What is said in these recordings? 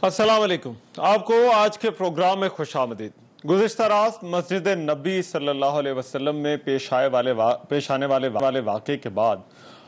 अस्सलाम वालेकुम। आपको आज के प्रोग्राम में खुशामदीद। गुज़िश्ता रात मस्जिद नबी सल्लल्लाहु अलैहि वसल्लम में पेश आने वाले वाक़े के बाद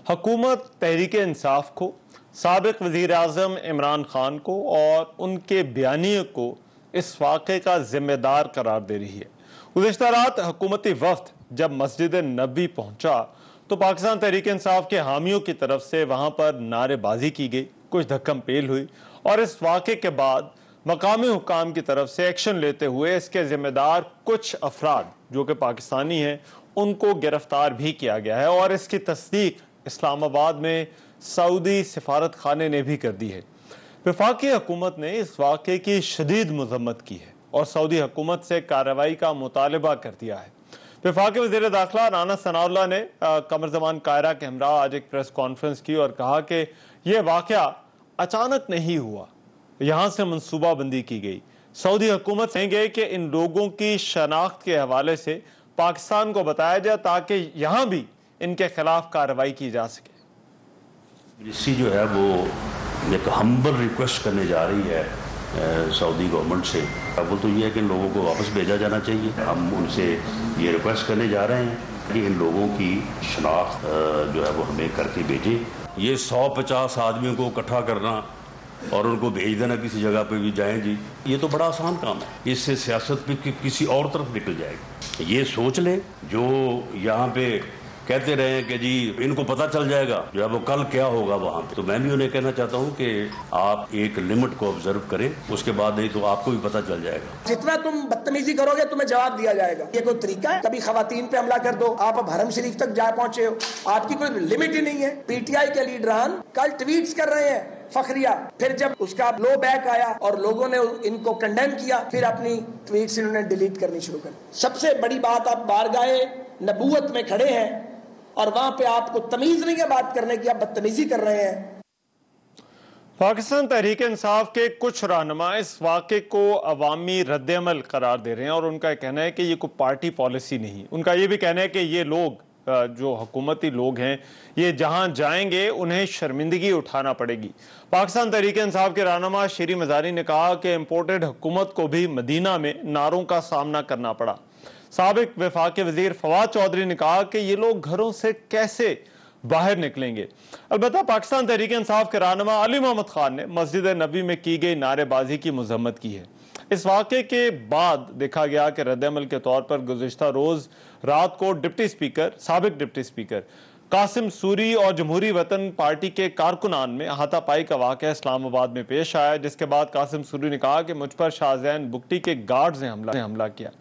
हुकूमत तहरीक इंसाफ को, साबिक़ वज़ीर आज़म इमरान खान को और उनके बयानिए को इस वाक़े का ज़िम्मेदार करार दे रही है। गुज़िश्ता रात हुकूमती वफ़द जब मस्जिद नबी पहुँचा तो पाकिस्तान तहरीक इंसाफ के हामियों की तरफ से वहाँ पर नारेबाजी की गई, कुछ धक्कम पेल हुई और इस वाक़े के बाद मकामी हुकाम की तरफ से एक्शन लेते हुए इसके ज़िम्मेदार कुछ अफराद जो कि पाकिस्तानी हैं उनको गिरफ्तार भी किया गया है और इसकी तस्दीक इस्लामाबाद में सऊदी सिफारत खाने ने भी कर दी है। वफाकी हुकूमत ने इस वाक़े की शदीद मज़म्मत की है और सऊदी हुकूमत से कार्रवाई का मुतालबा कर दिया है। वफाकी वज़ीर दाखिला राना सनाउल्लाह ने कमर ज़मान कायरा के हमरा आज एक प्रेस कॉन्फ्रेंस की और कहा कि यह वाक़या अचानक नहीं हुआ, यहाँ से मनसूबाबंदी की गई। सऊदी हुकूमत कहेंगे कि इन लोगों की शनाख्त के हवाले से पाकिस्तान को बताया जाए ताकि यहाँ भी इनके खिलाफ कार्रवाई की जा सके। मिनिस्ट्री जो है वो एक हम्बल रिक्वेस्ट करने जा रही है सऊदी गवर्नमेंट से। वो तो ये है कि इन लोगों को वापस भेजा जाना चाहिए। हम उनसे ये रिक्वेस्ट करने जा रहे हैं कि इन लोगों की शनाख्त जो है वो हमें करके भेजें। ये 150 आदमियों को इकट्ठा करना और उनको भेज देना किसी जगह पे भी जाएं जी, ये तो बड़ा आसान काम है। इससे सियासत भी किसी और तरफ निकल जाएगी। ये सोच लें जो यहाँ पे कहते रहे हैं कि जी इनको पता चल जाएगा जो है वो कल क्या होगा वहाँ पे। तो मैं भी उन्हें कहना चाहता हूँ कि आप एक लिमिट को ऑब्जर्व करें, उसके बाद नहीं तो आपको भी पता चल जाएगा। जितना तुम बदतमीजी करोगे तुम्हें जवाब दिया जाएगा। ये कोई तरीका है? कभी खवातीन पे हमला कर दो, आप अब हरम शरीफ तक जा पहुंचे हो, आपकी कोई लिमिट ही नहीं है। पीटीआई के लीडरान कल ट्वीट्स कर रहे हैं फखरिया, फिर जब उसका ब्लो बैक आया और लोगों ने इनको कंडेम किया, फिर अपनी ट्वीट्स इन्होंने डिलीट करनी शुरू कर। सबसे बड़ी बात, आप बारगाहे नबूवत में खड़े हैं और वहां पे आपको तमीज नहीं है बात करने की, आप बदतमीजी कर रहे हैं। पाकिस्तान तहरीक इंसाफ के कुछ रहनुमा इस वाक़े को अवामी रद्द-ए-अमल करार दे रहे हैं और उनका कहना है कि ये कोई पार्टी पॉलिसी नहीं। उनका ये भी कहना है कि ये लोग जो हुकूमती लोग हैं ये जहां जाएंगे उन्हें शर्मिंदगी उठाना पड़ेगी। पाकिस्तान तहरीक इंसाफ के रहनुमा शेरी मज़ारी ने कहा कि इम्पोर्टेड हुकूमत को भी मदीना में नारों का सामना करना पड़ा। साबिक वफाकी वज़ीर फवाद चौधरी ने कहा कि ये लोग घरों से कैसे बाहर निकलेंगे। अलबत्ता पाकिस्तान तहरीक इंसाफ के रहनुमा अली मोहम्मद खान ने मस्जिद नबी में की गई नारेबाजी की मज़म्मत की है। इस वाक़े के बाद देखा गया कि रद्द-ए-अमल के तौर पर गुज़िश्ता रोज़ रात को साबिक डिप्टी स्पीकर कासिम सूरी और जमहूरी वतन पार्टी के कारकुनान में हाथापाई का वाक़या इस्लामाबाद में पेश आया, जिसके बाद कासिम सूरी ने कहा कि मुझ पर शाहजैन बुगटी के गार्ड्स ने हमला किया।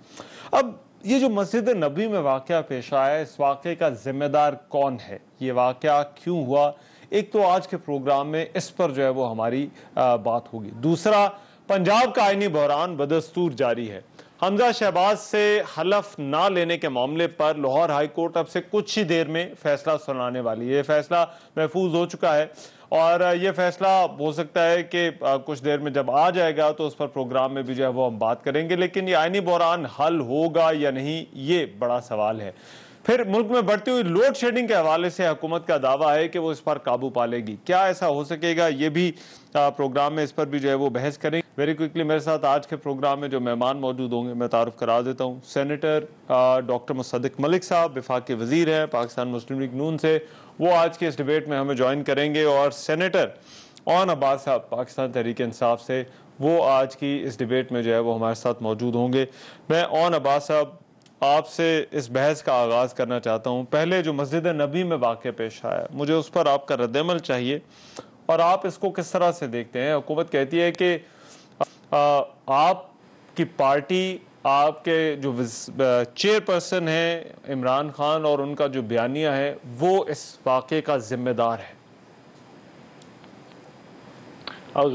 अब ये जो मस्जिद नबी में वाक़या पेश आया, इस वाक़े का जिम्मेदार कौन है, ये वाक़या क्यों हुआ, एक तो आज के प्रोग्राम में इस पर जो है वो हमारी बात होगी। दूसरा, पंजाब का आईनी बहरान बदस्तूर जारी है। हमजा शहबाज से हलफ ना लेने के मामले पर लाहौर हाई कोर्ट अब से कुछ ही देर में फैसला सुनाने वाली है। ये फैसला महफूज हो चुका है और ये फैसला हो सकता है कि कुछ देर में जब आ जाएगा तो उस पर प्रोग्राम में भी जो है वो हम बात करेंगे। लेकिन ये आईनी बहरान हल होगा या नहीं, ये बड़ा सवाल है। फिर मुल्क में बढ़ती हुई लोड शेडिंग के हवाले से हुकूमत का दावा है कि वो इस पर काबू पा लेगी। क्या ऐसा हो सकेगा, ये भी प्रोग्राम में इस पर भी जो है वो बहस करेंगे। वेरी क्विकली मेरे साथ आज के प्रोग्राम में जो मेहमान मौजूद होंगे मैं तारुफ करा देता हूँ। सेनेटर डॉक्टर मुसद्दिक मलिक साहब वफाकी वज़ीर हैं पाकिस्तान मुस्लिम लीग नून से, वो आज के इस डिबेट में हमें ज्वाइन करेंगे। और सेनेटर ओन अब्बास साहब पाकिस्तान तहरीक इंसाफ से, वो आज की इस डिबेट में जो है वो हमारे साथ मौजूद होंगे। मैं ओन अब्बास साहब आपसे इस बहस का आगाज़ करना चाहता हूँ। पहले जो मस्जिद नबी में वाक़या पेश आया, मुझे उस पर आपका रद्द-ए-अमल चाहिए और आप इसको किस तरह से देखते हैं। हुकूमत कहती है कि आपकी पार्टी, आपके जो चेयरपर्सन हैं इमरान खान और उनका जो बयानिया है वो इस वाक़े का ज़िम्मेदार है। रिमान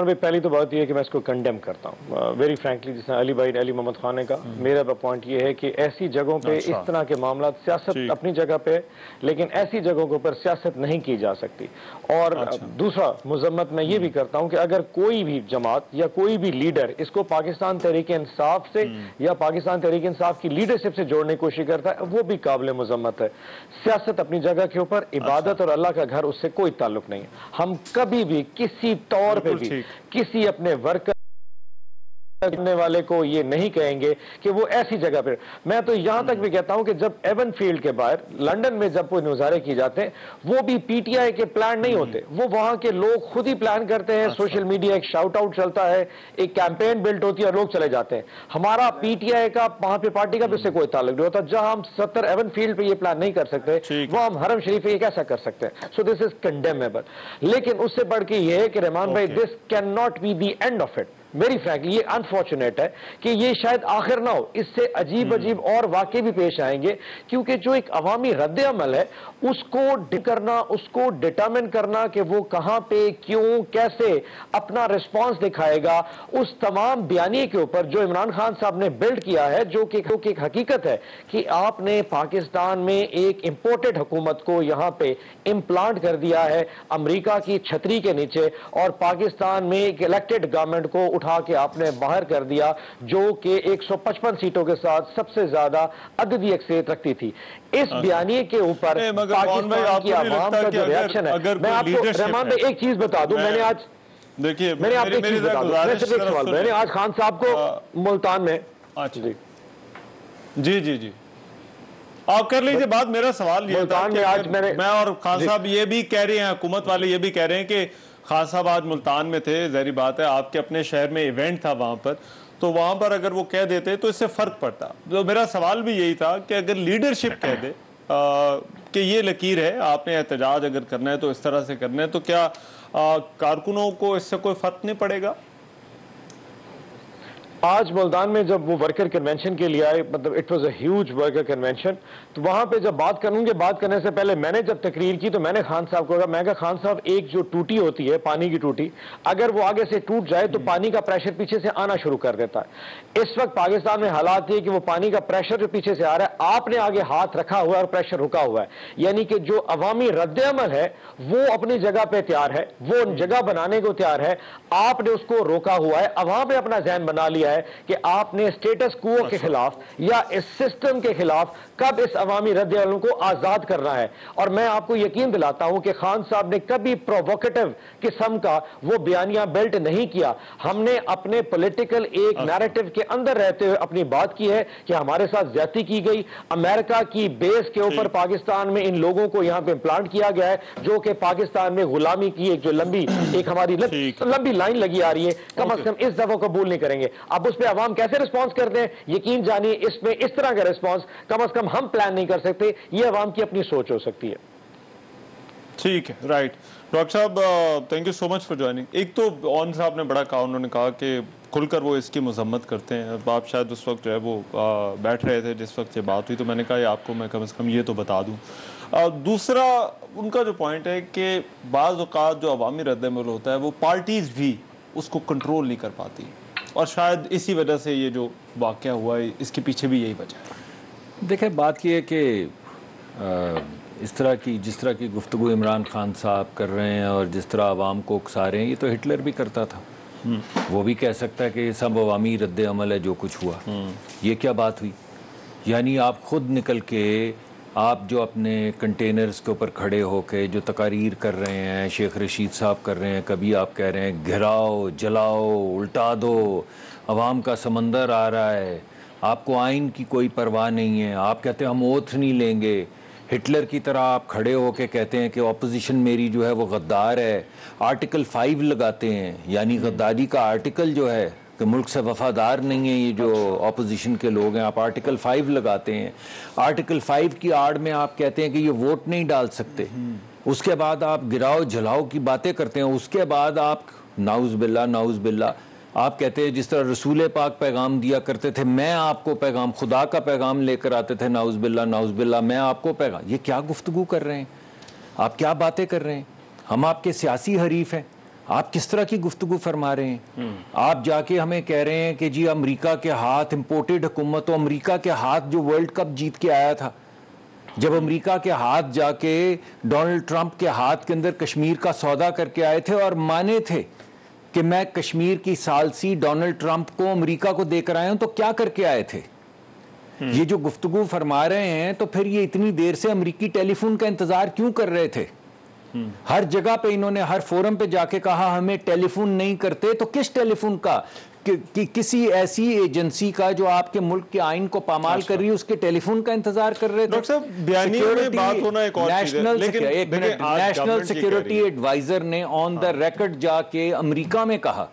भाई, पहली तो बात यह है कि मैं इसको कंडेम करता हूँ वेरी फ्रैंकली। जिसने अली मोहम्मद खान ने कहा, मेरा पॉइंट ये है कि ऐसी जगहों पे इस तरह के मामला, सियासत अपनी जगह पे, लेकिन ऐसी जगहों के ऊपर सियासत नहीं की जा सकती। और दूसरा मजम्मत मैं ये भी करता हूँ कि अगर कोई भी जमात या कोई भी लीडर इसको पाकिस्तान तहरीक इंसाफ से या पाकिस्तान तहरीक इंसाफ की लीडरशिप से जोड़ने की कोशिश करता है, वो भी काबिल मजम्मत है। सियासत अपनी जगह के ऊपर, इबादत और अल्लाह का घर, उससे कोई ताल्लुक नहीं है। हम कभी भी किसी तौर पे भी किसी अपने वर्कर करने वाले को ये नहीं कहेंगे कि वो ऐसी जगह पर। मैं तो यहां तक भी कहता हूं कि जब एवन फील्ड के बाहर लंदन में जब कोई मुजाहरे किए जाते हैं वो भी पीटीआई के प्लान नहीं होते, वो वहां के लोग खुद ही प्लान करते हैं। सोशल मीडिया एक शाउट आउट चलता है, एक कैंपेन बिल्ट होती है और लोग चले जाते हैं। हमारा पीटीआई का वहां पे पार्टी का भी उससे कोई ताल्लुक नहीं होता। जहां हम 70 एवन फील्ड पे ये प्लान नहीं कर सकते वो हम हरम शरीफ पे ये कैसा कर सकते हैं? So this is condemnable. लेकिन उससे बढ़ के ये है कि रहमान भाई, this can not be the end of it. Very frankly ये अनफॉर्चुनेट है कि ये शायद आखिर ना हो। इससे अजीब अजीब और वाकये भी पेश आएंगे, क्योंकि जो एक अवामी रद्द अमल है उसको करना, उसको डिटरमिन करना कि वो कहां पे, क्यों, कैसे अपना रिस्पांस दिखाएगा, उस तमाम बयानी के ऊपर जो इमरान खान साहब ने बिल्ड किया है, जो कि एक हकीकत है कि आपने पाकिस्तान में एक इंपोर्टेड हुकूमत को यहां पे इम्प्लांट कर दिया है अमेरिका की छतरी के नीचे, और पाकिस्तान में एक इलेक्टेड गवर्नमेंट को उठा के आपने बाहर कर दिया जो कि 155 सीटों के साथ सबसे ज्यादा अददी अक्सरियत रखती थी। इस बयानी के ऊपर पाकिस्तान की आवाम का जो रिएक्शन है, मैं आपको रहमान भाई एक चीज बता दूं, मैंने आज देखिए मैंने आपको एक चीज बता दूं, मैंने आज खान साहब को मुल्तान में जी जी जी आप कर लीजिए बात। मेरा सवाल ये था कि आज मैं और खान साहब ये भी कह रहे हैं, हुकूमत वाले ये भी कह रहे हैं कि खान साहब आज मुल्तान में थे, ज़ाहिर बात है आपके अपने शहर में इवेंट था वहां पर, तो वहां पर अगर वो कह देते तो इससे फर्क पड़ता। तो मेरा सवाल भी यही था कि अगर लीडरशिप कह दे कि ये लकीर है, आपने एहतजाज अगर करना है तो इस तरह से करना है, तो क्या कारकुनों को इससे कोई फर्क नहीं पड़ेगा? आज मुल्तान में जब वो वर्कर कन्वेंशन के लिए आए, मतलब it was a huge worker convention, तो वहां पे जब बात करूंगे, बात करने से पहले मैंने जब तकरीर की तो मैंने खान साहब को कहा, मैं कहा खान साहब एक जो टूटी होती है पानी की टूटी, अगर वो आगे से टूट जाए तो पानी का प्रेशर पीछे से आना शुरू कर देता है। इस वक्त पाकिस्तान में हालात है कि वो पानी का प्रेशर जो पीछे से आ रहा है, आपने आगे हाथ रखा हुआ है और प्रेशर रुका हुआ है, यानी कि जो अवामी रद्द अमल है वो अपनी जगह पे तैयार है, वो जगह बनाने को तैयार है, आपने उसको रोका हुआ है। अवाम ने अपना ज़हन बना लिया है कि आपने स्टेटस क्वो के खिलाफ या इस सिस्टम के खिलाफ कब इस अवामी रद्द-ए-अमल को आजाद करना है। और मैं आपको यकीन दिलाता हूं कि खान साहब ने कभी प्रोवोकेटिव किस्म का वो बयानियां बिल्ट नहीं किया। हमने अपने पॉलिटिकल एक नैरेटिव के अंदर रहते हुए अपनी बात की है कि हमारे साथ ज्यादती की गई, अमेरिका की बेस के ऊपर पाकिस्तान में इन लोगों को यहां पे इम्प्लांट किया गया है, जो कि पाकिस्तान में गुलामी की एक जो लंबी एक हमारी लंबी लाइन लगी आ रही है, कम से कम इस दफा कबूल नहीं करेंगे। अब उस पर अवाम कैसे रिस्पॉन्स करते हैं, यकीन जानिए इसमें इस तरह का रिस्पॉन्स कम से कम हम प्लान नहीं कर सकते, ये अवाम की अपनी सोच हो सकती है। ठीक है, राइट। डॉक्टर साहब thank you so much for joining. एक तो ऑन साहब ने बड़ा कहा, उन्होंने कहा कि खुलकर वो इसकी मजम्मत करते हैं। आप शायद उस वक्त जो है वो बैठ रहे थे जिस वक्त ये बात हुई, तो मैंने कहा आपको मैं कम से कम ये तो बता दूं। दूसरा उनका जो पॉइंट है कि बाज़ औक़ात जो अवामी रद्द-ए-अमल होता है वो पार्टीज़ भी उसको कंट्रोल नहीं कर पाती, और शायद इसी वजह से ये जो वाक़या हुआ है इसके पीछे भी यही वजह है। देखिए बात ये है कि इस तरह की जिस तरह की गुफ्तगू इमरान खान साहब कर रहे हैं और जिस तरह आवाम को उकसा रहे हैं, ये तो हिटलर भी करता था। वो भी कह सकता है कि ये सब अवामी रद्द अमल है जो कुछ हुआ। ये क्या बात हुई? यानी आप खुद निकल के आप जो अपने कंटेनर्स के ऊपर खड़े होके जो तकारीर कर रहे हैं, शेख रशीद साहब कर रहे हैं, कभी आप कह रहे हैं घिराओ, जलाओ, उल्टा दो, अवाम का समंदर आ रहा है, आपको आइन की कोई परवाह नहीं है, आप कहते हैं हम ओथ नहीं लेंगे। हिटलर की तरह आप खड़े होके कहते हैं कि ऑपोजिशन मेरी जो है वो गद्दार है, आर्टिकल 5 लगाते हैं, यानी गद्दारी का आर्टिकल जो है कि मुल्क से वफादार नहीं है ये जो ऑपोजिशन के लोग हैं, आप आर्टिकल 5 लगाते हैं। आर्टिकल 5 की आड़ में आप कहते हैं कि ये वोट नहीं डाल सकते। उसके बाद आप गिराओ जलाओ की बातें करते हैं। उसके बाद आप नाउज़ बिल्ला आप कहते हैं जिस तरह रसूल पाक पैगाम दिया करते थे, मैं आपको पैगाम, खुदा का पैगाम लेकर आते थे, नाउज़ बिल्ला मैं आपको पैगाम। ये क्या गुफ्तगू कर रहे हैं आप, क्या बातें कर रहे हैं? हम आपके सियासी हरीफ हैं, आप किस तरह की गुफ्तगू फरमा रहे हैं? आप जाके हमें कह रहे हैं कि जी अमेरिका के हाथ इम्पोर्टेड हुकूमत, तो अमेरिका के हाथ जो वर्ल्ड कप जीत के आया था, जब अमेरिका के हाथ जाके डोनाल्ड ट्रंप के हाथ के अंदर कश्मीर का सौदा करके आए थे और माने थे कि मैं कश्मीर की सालसी डोनाल्ड ट्रंप को अमेरिका को देकर आया हूं, तो क्या करके आए थे? ये जो गुफ्तगू फरमा रहे हैं, तो फिर ये इतनी देर से अमेरिकी टेलीफोन का इंतजार क्यों कर रहे थे? हर जगह पे इन्होंने हर फोरम पे जाके कहा हमें टेलीफोन नहीं करते, तो किस टेलीफोन का कि किसी ऐसी एजेंसी का जो आपके मुल्क के आइन को पामाल कर रही है उसके टेलीफोन का इंतजार कर रहे थे। डॉक्टर साहब, बयानियों में बात होना एक और चीज है, लेकिन नेशनल सिक्योरिटी एडवाइजर ने ऑन द रिकॉर्ड जाके अमेरिका में कहा,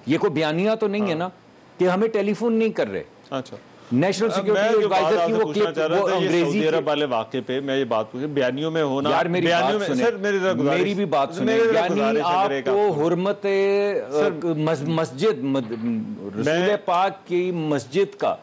ये कोई बयानिया तो नहीं है ना कि हमें टेलीफोन नहीं कर रहे। अच्छा, नेशनल सिक्योरिटी एडवाइजर की वो क्लिप वो अंग्रेजी सऊदी अरब वाले वाक़े पे मैं ये बात पूछी, बयानियों में होना, यार मेरी बात सुने, सर मेरी भी बात सुने, यानी आपको हुर्मत मस्जिद रसूल पाक की मस्जिद का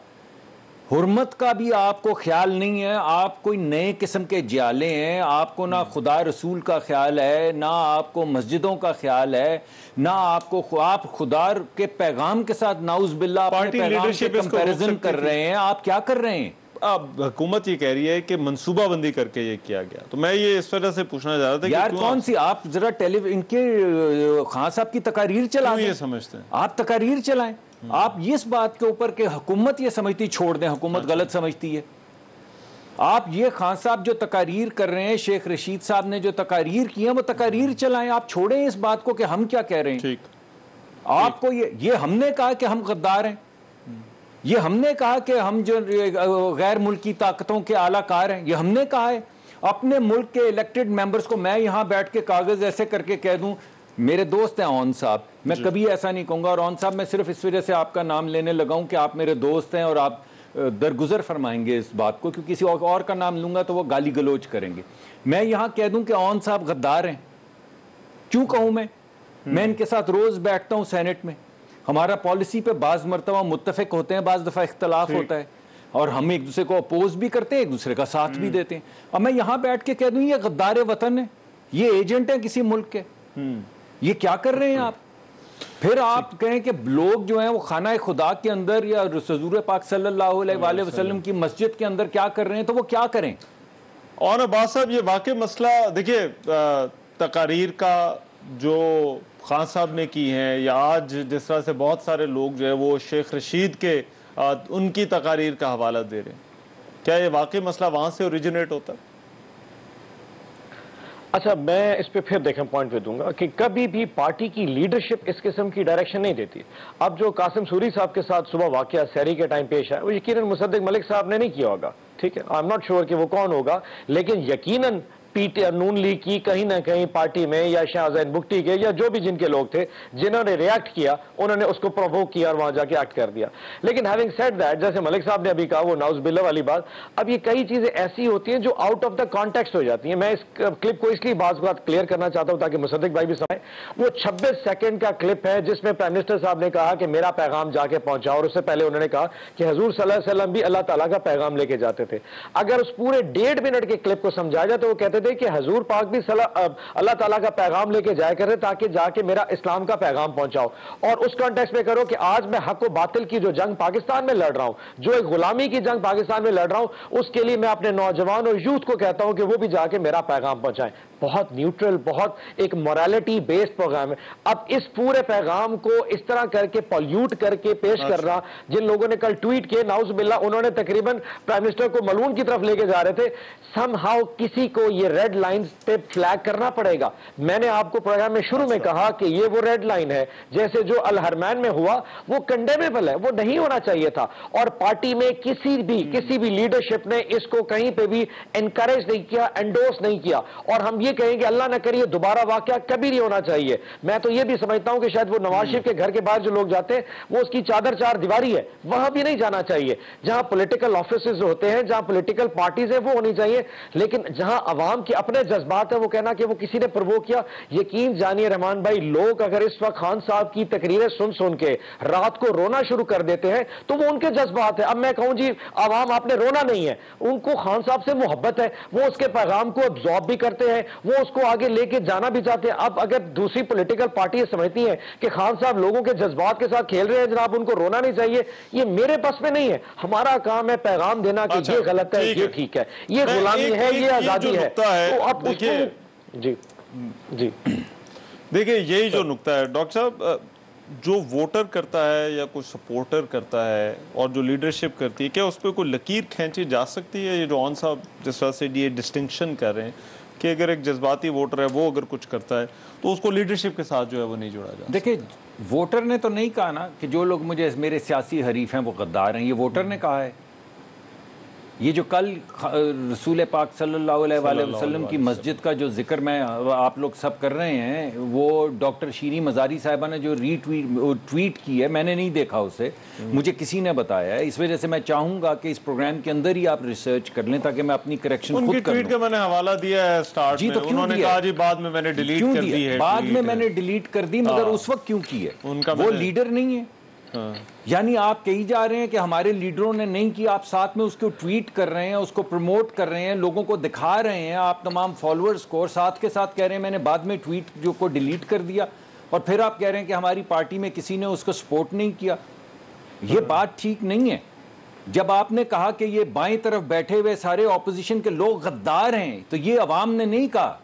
हुर्मत का भी आपको ख्याल नहीं है। आप कोई नए किस्म के जियाले हैं, आपको ना खुदा रसूल का ख्याल है, ना आपको मस्जिदों का ख्याल है, ना आपको आप खुदा के पैगाम के साथ नाउज बिल्ला अपने पैगाम से कंपैरिजन कर रहे हैं। आप क्या कर रहे हैं? अब हुकूमत ये कह रही है कि मंसूबाबंदी करके ये किया गया, तो मैं ये इस वजह से पूछना चाह रहा था यार कौन सी आप जरा इनके खान साहब की तकारीर चला, ये समझते हैं आप तकारीर चलाएं। आप इस बात के ऊपर कि हुकूमत ये समझती, छोड़ दें, हुकूमत गलत समझती है। आप ये खान साहब जो तकारीर कर रहे हैं, शेख रशीद साहब ने जो तकारीर की है वो तकारीर चलाएं। आप छोड़ें इस बात को कि हम क्या कह रहे हैं। ठीक, आपको ये हमने कहा कि हम गद्दार हैं, ये हमने कहा कि हम जो गैर मुल्की ताकतों के आलाकार हैं, ये हमने कहा है। अपने मुल्क के इलेक्टेड मेंबर्स को मैं यहां बैठ के कागज ऐसे करके कह दूं, मेरे दोस्त हैं ओन साहब, मैं कभी ऐसा नहीं कहूंगा। और ओन साहब मैं सिर्फ इस वजह से आपका नाम लेने लगा हूं कि आप मेरे दोस्त हैं और आप दरगुजर फरमाएंगे इस बात को, क्योंकि किसी और का नाम लूंगा तो वो गाली गलोच करेंगे। मैं यहां कह दूं कि ओन साहब गद्दार हैं। क्यों कहूं मैं इनके साथ रोज बैठता हूं सेनेट में, हमारा पॉलिसी पे बाज मरतबा मुत्तफिक होते हैं, बाज दफा इख्तलाफ होता है, और हम एक दूसरे को अपोज भी करते हैं, एक दूसरे का साथ भी देते हैं। अब मैं यहां बैठ के कह दूं ये गद्दार वतन है, ये एजेंट है किसी मुल्क के, ये क्या कर रहे हैं आप? फिर आप कहें कि लोग जो हैं वो खाना खुदा के अंदर या हुजूर पाक सल्लल्लाहु अलैहि वसल्लम की मस्जिद के अंदर क्या कर रहे हैं, तो वो क्या करें? और अब्बास साहब, ये वाकई मसला देखिए, तकारीर का जो खान साहब ने की हैं, या आज जिस तरह से बहुत सारे लोग जो है वो शेख रशीद के उनकी तकारीर का हवाला दे रहे हैं, क्या ये वाकई मसला वहां से ओरिजिनेट होता है? अच्छा, मैं इस पे फिर देखें पॉइंट पे दूंगा कि कभी भी पार्टी की लीडरशिप इस किस्म की डायरेक्शन नहीं देती। अब जो कासिम सूरी साहब के साथ सुबह वाकया सहरी के टाइम पेश है, वो यकीनन मुसद्दिक मलिक साहब ने नहीं किया होगा, ठीक है, आई एम नॉट श्योर कि वो कौन होगा, लेकिन यकीनन नून लीग की कहीं ना कहीं पार्टी में या शाहजैन बुगटी के या जो भी जिनके लोग थे जिन्होंने रिएक्ट किया, उन्होंने उसको प्रोवोक किया और वहां जाके एक्ट कर दिया। लेकिन हैविंग सेड दैट, जैसे मलिक साहब ने अभी कहा वो नाउज बिल्ला वाली बात, अब ये कई चीजें ऐसी होती हैं जो आउट ऑफ द कॉन्टेक्स्ट हो जाती हैं। मैं इस क्लिप को इसलिए बात क्लियर करना चाहता हूं ताकि मुसद्दिक भाई भी समझे। वो 26 सेकंड का क्लिप है जिसमें प्राइम मिनिस्टर साहब ने कहा कि मेरा पैगाम जाके पहुंचाओ, और उससे पहले उन्होंने कहा कि हुजूर सल्लल्लाहु अलैहि वसल्लम भी अल्लाह ताला का पैगाम लेके जाते थे। अगर उस पूरे 1.5 मिनट के क्लिप को समझाया जाए तो वो कहते थे कि हुजूर भी अल्लाह ताला का पैगाम लेके जाया करे ताकि जाके मेरा इस्लाम का पैगाम पहुंचाओ। और उस कॉन्टेक्स्ट में करो कि आज मैं हक व बातिल की जो जंग पाकिस्तान में लड़ रहा हूं, जो एक गुलामी की जंग पाकिस्तान में लड़ रहा हूं, उसके लिए मैं अपने नौजवान और यूथ को कहता हूं कि वो भी जाके मेरा पैगाम पहुंचाएं। बहुत न्यूट्रल, बहुत एक मोरालिटी बेस्ड प्रोग्राम है। अब इस पूरे पैगाम को इस तरह करके पॉल्यूट करके पेश कर रहा, जिन लोगों ने कल ट्वीट किए नाउज बिल्ला, उन्होंने तकरीबन प्राइम मिनिस्टर को मलून की तरफ लेके जा रहे थे। समहाउ किसी को ये रेड लाइन पे फ्लैग करना पड़ेगा। मैंने आपको प्रोग्राम में शुरू में कहा कि ये वो रेड लाइन है, जैसे जो अल हरमैन में हुआ वो कंडेमेबल है, वो नहीं होना चाहिए था। और पार्टी में किसी भी लीडरशिप ने इसको कहीं पे भी एनकरेज नहीं किया, एंडोर्स नहीं किया। और हम ये कहेंगे अल्लाह न करिए दोबारा वाकया कभी नहीं होना चाहिए। मैं तो ये भी समझता हूं कि शायद वो नवाज शरीफ के घर के बाहर जो लोग जाते हैं वो उसकी चादर चार दीवारी है, वहां भी नहीं जाना चाहिए। जहां पॉलिटिकल ऑफिसेज होते हैं, जहां पॉलिटिकल पार्टीज है, वो होनी चाहिए। लेकिन जहां अवाम के अपने जज्बात है, वो कहना कि वो किसी ने प्रवोक किया, यकीन जानिए रहमान भाई, लोग अगर इस वक्त खान साहब की तकरीरें सुन के रात को रोना शुरू कर देते हैं तो वो उनके जज्बात है। अब मैं कहूं जी अवाम आपने रोना नहीं है, उनको खान साहब से मोहब्बत है, वो उसके पैगाम को अब्जॉर्ब भी करते हैं, वो उसको आगे लेके जाना भी चाहते हैं। अब अगर दूसरी पॉलिटिकल पार्टी समझती है कि खान साहब लोगों के जज्बात के साथ खेल रहे हैं, जनाब उनको रोना नहीं चाहिए, ये मेरे बस में नहीं है। हमारा काम है पैगाम देना कि ये गलत है, ये ठीक है, ये गुलामी है, ये आजादी है। तो अब जी जी देखिए यही जो नुक्ता है डॉक्टर साहब, जो वोटर करता है या कोई सपोर्टर करता है और जो लीडरशिप करती है, क्या उस पर कोई लकीर खींची जा सकती है? ये जो ऑन साहब जिस तरह से ये डिस्टिंक्शन कर रहे हैं कि अगर एक जज्बाती वोटर है वो अगर कुछ करता है तो उसको लीडरशिप के साथ जो है वो नहीं जोड़ा जाता। देखिए, वोटर ने तो नहीं कहा ना कि जो लोग मुझे मेरे सियासी हरीफ हैं वो गद्दार हैं, ये वोटर ने कहा है। ये जो कल रसूल पाक सल्लल्लाहु अलैहि वसल्लम की मस्जिद का जो जिक्र मैं आप लोग सब कर रहे हैं, वो डॉक्टर शीरी मज़ारी साहिबा ने जो ट्वीट की है, मैंने नहीं देखा उसे, मुझे किसी ने बताया है। इस वजह से मैं चाहूँगा कि इस प्रोग्राम के अंदर ही आप रिसर्च कर लें ताकि मैं अपनी करेक्शन खुद कर लूं। ट्वीट का मैंने हवाला दिया है स्टार्ट में, तो उन्होंने कहा जी बाद में मैंने डिलीट कर दी है। बाद में मैंने डिलीट कर दी, मगर उस वक्त क्यों की है? उनका वो लीडर नहीं है। यानी आप कही जा रहे हैं कि हमारे लीडरों ने नहीं किया, आप साथ में उसको ट्वीट कर रहे हैं, उसको प्रमोट कर रहे हैं, लोगों को दिखा रहे हैं, आप तमाम फॉलोअर्स को, और साथ के साथ कह रहे हैं मैंने बाद में ट्वीट जो को डिलीट कर दिया, और फिर आप कह रहे हैं कि हमारी पार्टी में किसी ने उसको सपोर्ट नहीं किया। ये बात ठीक नहीं है। जब आपने कहा कि ये बाएं तरफ बैठे हुए सारे ऑपोजिशन के लोग गद्दार हैं, तो ये अवाम ने नहीं कहा,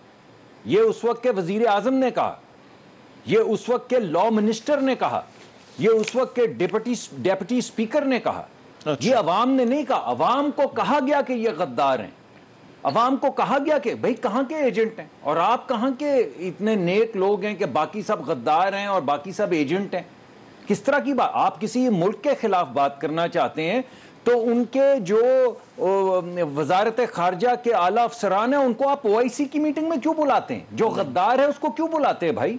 ये उस वक्त के वजीर आजम ने कहा, ये उस वक्त के लॉ मिनिस्टर ने कहा, ये उस वक्त के डेप्यूटी स्पीकर ने कहा। अच्छा। ये अवाम ने नहीं कहा, अवाम को कहा गया कि ये गद्दार हैं, अवाम को कहा गया कि भाई कहां के एजेंट हैं, और आप कहां के इतने नेक लोग हैं कि बाकी सब गद्दार हैं और बाकी सब एजेंट हैं। किस तरह की बात? आप किसी मुल्क के खिलाफ बात करना चाहते हैं तो उनके जो वजारत खारजा के आला अफसरान हैं उनको आप OIC की मीटिंग में क्यों बुलाते हैं? जो गद्दार है उसको क्यों बुलाते हैं भाई?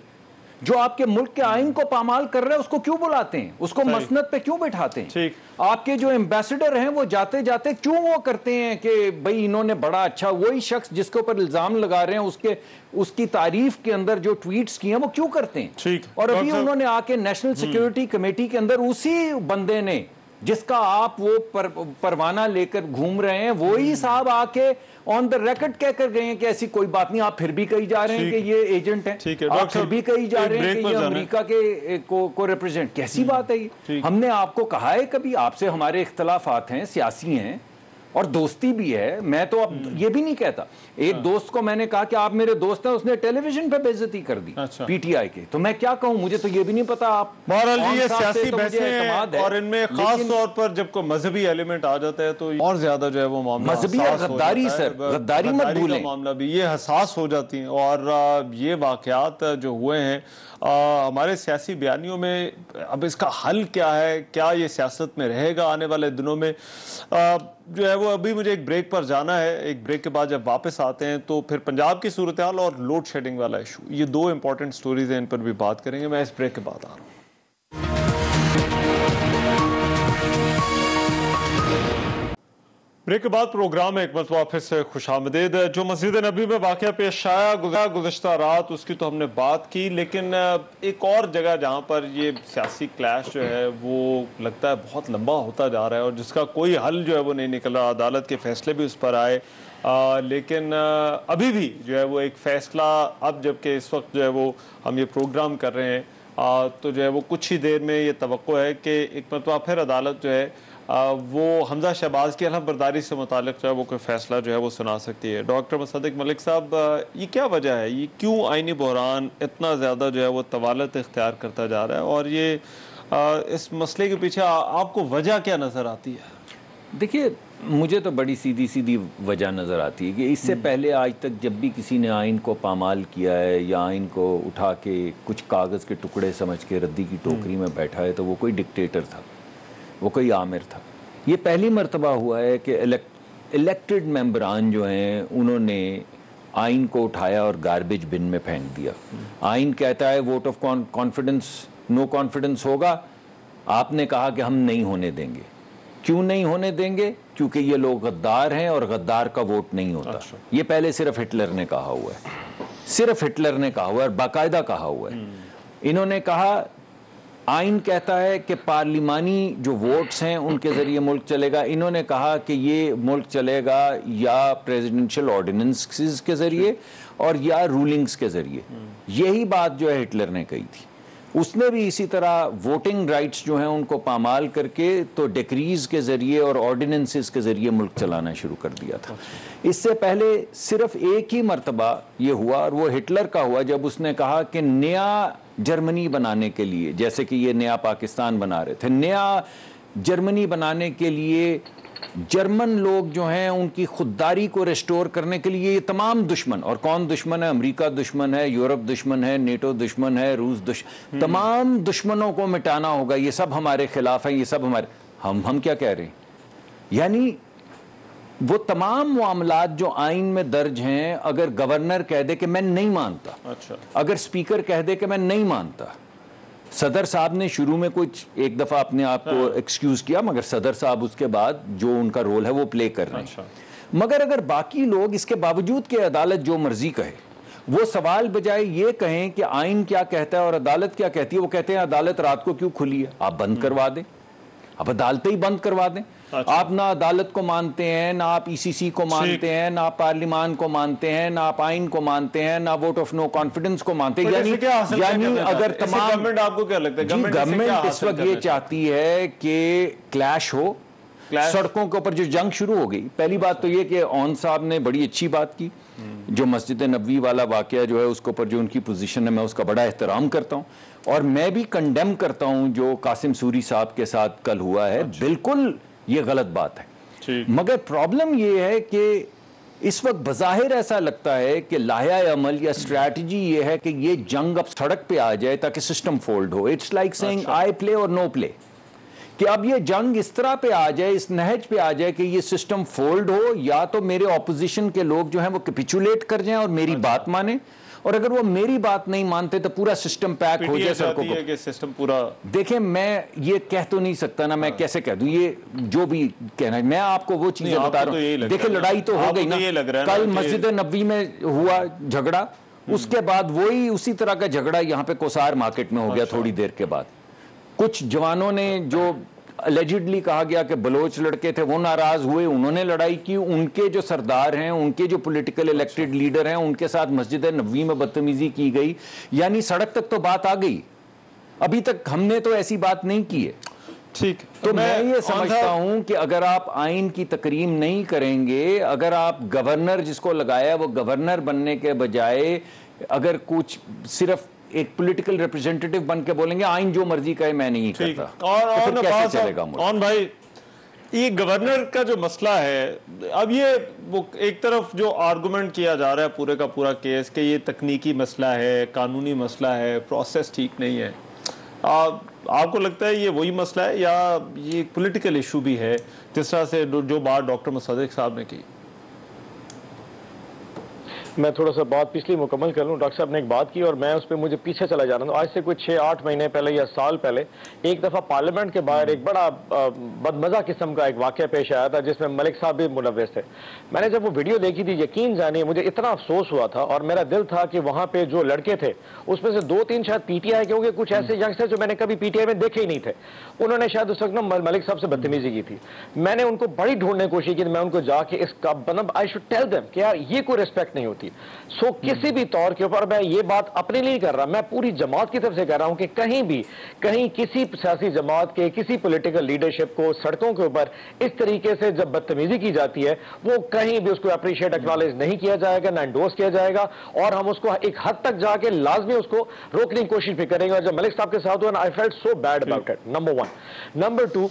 जो आपके मुल्क के आइन को पामाल कर रहे हैं उसको क्यों बुलाते हैं? उसको मसनद पे क्यों बैठाते हैं? आपके जो एम्बेसडर हैं वो जाते जाते क्यों वो करते हैं कि भाई इन्होंने बड़ा अच्छा, वही शख्स जिसके ऊपर इल्जाम लगा रहे हैं उसकी तारीफ के अंदर जो ट्वीट्स किए हैं वो क्यों करते हैं? और अभी उन्होंने आके नेशनल सिक्योरिटी कमेटी के अंदर उसी बंदे ने जिसका आप वो परवाना लेकर घूम रहे हैं, वही साहब आके ऑन द रिकॉर्ड कहकर गए हैं कि ऐसी कोई बात नहीं, आप फिर भी कही जा रहे हैं कि ये एजेंट है, आप फिर भी कही जा रहे हैं कि ये अमेरिका के को रिप्रेजेंट। कैसी बात है ये? हमने आपको कहा है कभी? आपसे हमारे इख्तलाफात हैं, सियासी हैं और दोस्ती भी है, मैं तो अब ये भी नहीं कहता। एक दोस्त को मैंने कहा कि आप मेरे दोस्त हैं, उसने टेलीविजन पे बेइज्जती कर दी। अच्छा। PTI के, तो मैं क्या कहूं, मुझे तो ये भी नहीं पता। आप बहरहाल ये सियासी बहसें हैं और इनमें खास तौर पर जब कोई मजहबी एलिमेंट आ जाता है तो और ज्यादा जो है वो मामला मजहबी और गद्दारी, सर गद्दारी मत भूलें, मामला भी ये हसास हो जाती है। और ये वाकयात जो हुए हैं हमारे सियासी बयानियों में, अब इसका हल क्या है? क्या ये सियासत में रहेगा आने वाले दिनों में? जो है वो अभी मुझे एक ब्रेक पर जाना है। एक ब्रेक के बाद जब वापस आते हैं तो फिर पंजाब की सूरत हाल और लोड शेडिंग वाला इशू, ये दो इंपॉर्टेंट स्टोरीज हैं, इन पर भी बात करेंगे। मैं इस ब्रेक के बाद आ रहा हूँ। ब्रेक के बाद प्रोग्राम में एक मरतबा फिर से खुशामदीद। जो मस्जिद नबी में वाक़या पेश आया गुज़श्ता रात, उसकी तो हमने बात की, लेकिन एक और जगह जहाँ पर ये सियासी क्लैश जो है वो लगता है बहुत लंबा होता जा रहा है और जिसका कोई हल जो है वो नहीं निकल रहा। अदालत के फैसले भी उस पर आए, लेकिन अभी भी जो है वो एक फ़ैसला, अब जबकि इस वक्त जो है वो हम ये प्रोग्राम कर रहे हैं तो जो है वो कुछ ही देर में ये तवक्को है कि एक मरतबा फिर अदालत जो है वो हमजा शहबाज की अलम बरदारी से मुतालिक जो है वो कोई फ़ैसला जो है वो सुना सकती है। डॉक्टर मुसद्दिक मलिक साहब, ये क्या वजह है? ये क्यों आइनी बहरान इतना ज़्यादा जो है वो तवालत इख्तियार करता जा रहा है और ये इस मसले के पीछे आपको वजह क्या नज़र आती है? देखिए, मुझे तो बड़ी सीधी सीधी वजह नज़र आती है कि इससे पहले आज तक जब भी किसी ने आइन को पामाल किया है या आइन को उठा के कुछ कागज़ के टुकड़े समझ के रद्दी की टोकरी में बैठा है तो वो कोई डिक्टेटर था, वो कोई आमिर था। ये पहली मर्तबा हुआ है कि इलेक्टेड मेंबरान जो हैं उन्होंने आइन को उठाया और गार्बेज बिन में फेंक दिया। आइन कहता है vote of confidence, no confidence होगा, आपने कहा कि हम नहीं होने देंगे। क्यों नहीं होने देंगे? क्योंकि ये लोग गद्दार हैं और गद्दार का वोट नहीं होता। अच्छा। ये पहले सिर्फ हिटलर ने कहा हुआ है, सिर्फ हिटलर ने कहा हुआ है और बाकायदा कहा हुआ है। इन्होंने कहा आइन कहता है कि पार्लिमानी जो वोट्स हैं उनके ज़रिए मुल्क चलेगा। इन्होंने कहा कि ये मुल्क चलेगा या प्रेसिडेंशियल ऑर्डिनेंसेस के ज़रिए और या रूलिंग्स के ज़रिए। यही बात जो है हिटलर ने कही थी। उसने भी इसी तरह वोटिंग राइट्स जो हैं उनको पामाल करके तो डिक्रीज के ज़रिए और ऑर्डिनेंसेस के ज़रिए मुल्क चलाना शुरू कर दिया था। इससे पहले सिर्फ एक ही मर्तबा ये हुआ और वो हिटलर का हुआ जब उसने कहा कि नया जर्मनी बनाने के लिए, जैसे कि ये नया पाकिस्तान बना रहे थे, नया जर्मनी बनाने के लिए, जर्मन लोग जो हैं उनकी खुददारी को रेस्टोर करने के लिए ये तमाम दुश्मन, और कौन दुश्मन है? अमेरिका दुश्मन है, यूरोप दुश्मन है, नेटो दुश्मन है, रूस दुश्मन, तमाम दुश्मनों को मिटाना होगा। ये सब हमारे खिलाफ हैं, ये सब हमारे, हम क्या कह रहे हैं? यानी वो तमाम मामलात जो आइन में दर्ज हैं, अगर गवर्नर कह दे कि मैं नहीं मानता, अच्छा, अगर स्पीकर कह दे कि मैं नहीं मानता, सदर साहब ने शुरू में कुछ एक दफा अपने आप को एक्सक्यूज किया, मगर सदर साहब उसके बाद जो उनका रोल है वो प्ले कर रहे हैं। अच्छा। मगर अगर बाकी लोग इसके बावजूद कि अदालत जो मर्जी कहे, वो सवाल बजाय ये कहें कि आइन क्या कहता है और अदालत क्या कहती है, वो कहते हैं अदालत रात को क्यों खुली है, आप बंद करवा दें, आप अदालतें ही बंद करवा दें। अच्छा। आप ना अदालत को मानते हैं, ना आप ईसीसी को मानते हैं, ना आप पार्लिमान को मानते हैं, ना आप आइन को मानते हैं, ना वोट ऑफ नो कॉन्फिडेंस को मानते हैं। यानी अगर तमाम गवर्नमेंट, आपको क्या लगता है गवर्नमेंट इस वक्त ये चाहती है कि क्लैश हो, सड़कों के ऊपर जो जंग शुरू हो गई। पहली बात तो ये कि ओन साहब ने बड़ी अच्छी बात की, जो मस्जिद नबवी वाला वाकया जो है उसके ऊपर जो उनकी पोजीशन है मैं उसका बड़ा एहतराम करता हूं, और मैं भी कंडेम करता हूं जो कासिम सूरी साहब के साथ कल हुआ है। बिल्कुल ये गलत बात है। मगर प्रॉब्लम ये है कि इस वक्त बज़ाहिर ऐसा लगता है कि लाया अमल या स्ट्रैटेजी ये है कि ये जंग अब सड़क पे आ जाए ताकि सिस्टम फोल्ड हो। It's like saying I play और नो प्ले, कि अब ये जंग इस तरह पे आ जाए, इस नहज पे आ जाए कि ये सिस्टम फोल्ड हो, या तो मेरे ऑपोजिशन के लोग जो हैं वो कैपिचुलेट कर जाएं और मेरी बात माने, और अगर वो मेरी बात नहीं मानते तो पूरा सिस्टम पैक हो जाए सड़कों को। सिस्टम पूरा देखें, मैं ये कह तो नहीं सकता ना, मैं कैसे कह दूं, ये जो भी कहना है, मैं आपको वो चीजें बता रहा हूं। देखिए लड़ाई तो हो गई ना, कल मस्जिद नबवी में हुआ झगड़ा, उसके बाद वही उसी तरह का झगड़ा यहाँ पे कोसार मार्केट में हो गया थोड़ी देर के बाद। कुछ जवानों ने, जो अलेजिडली कहा गया कि बलोच लड़के थे, वो नाराज हुए, उन्होंने लड़ाई की, उनके जो सरदार हैं, उनके जो पॉलिटिकल इलेक्टेड लीडर हैं, उनके साथ मस्जिद नबवी में बदतमीजी की गई। यानी सड़क तक तो बात आ गई, अभी तक हमने तो ऐसी बात नहीं की है। ठीक, तो मैं ये समझता हूं कि अगर आप आइन की तकरीम नहीं करेंगे, अगर आप गवर्नर जिसको लगाया वो गवर्नर बनने के बजाय अगर कुछ सिर्फ एक पॉलिटिकल रिप्रेजेंटेटिव बन के बोलेंगे आइन जो मर्जी कहे मैं नहीं करता, और तो कैसे चलेगा? और भाई ये गवर्नर का जो मसला है, अब ये वो एक तरफ जो आर्गुमेंट किया जा रहा है पूरे का पूरा केस कि ये तकनीकी मसला है, कानूनी मसला है, प्रोसेस ठीक नहीं है, आपको लगता है ये वही मसला है या ये पॉलिटिकल इशू भी है, जिस तरह से जो बात डॉक्टर मुसद्दिक साहब ने की? मैं थोड़ा सा बात पिछली मुकम्मल कर लूँ। डॉक्टर साहब ने एक बात की और मैं उस पर मुझे पीछे चला जा रहा हूँ। आज से कुछ 6-8 महीने पहले या साल पहले एक दफ़ा पार्लियामेंट के बाहर एक बड़ा बदमज़ा किस्म का एक वाक़या पेश आया था जिसमें मलिक साहब भी मुलव्वस थे। मैंने जब वो वीडियो देखी थी, यकीन जानिए मुझे इतना अफसोस हुआ था और मेरा दिल था कि वहाँ पर जो लड़के थे उसमें से 2-3 शायद PTI के होंगे, कुछ ऐसे यंगस्टर जो मैंने कभी PTI में देखे ही नहीं थे, उन्होंने शायद उस वक्त मलिक साहब से बदतमीजी की थी। मैंने उनको बड़ी ढूंढने की कोशिश की, मैं उनको जाके इसका मतलब आई शुड टेल देम कि यार ये कोई रिस्पेक्ट नहीं होती। सो किसी भी तौर के ऊपर, मैं ये बात अपने लिए कर रहा, मैं पूरी जमात की तरफ से कह रहा हूं कि कहीं किसी सियासी जमात के किसी पॉलिटिकल लीडरशिप को सड़कों के ऊपर इस तरीके से जब बदतमीजी की जाती है, वो कहीं भी उसको अप्रिशिएट एक्नॉलेज नहीं किया जाएगा, ना एंडोर्स किया जाएगा, और हम उसको एक हद तक जाके लाजमी उसको रोकने की कोशिश भी करेंगे। और जब मलिक साहब के साथ हुआ ना, I felt so bad about it, number 1। Number 2,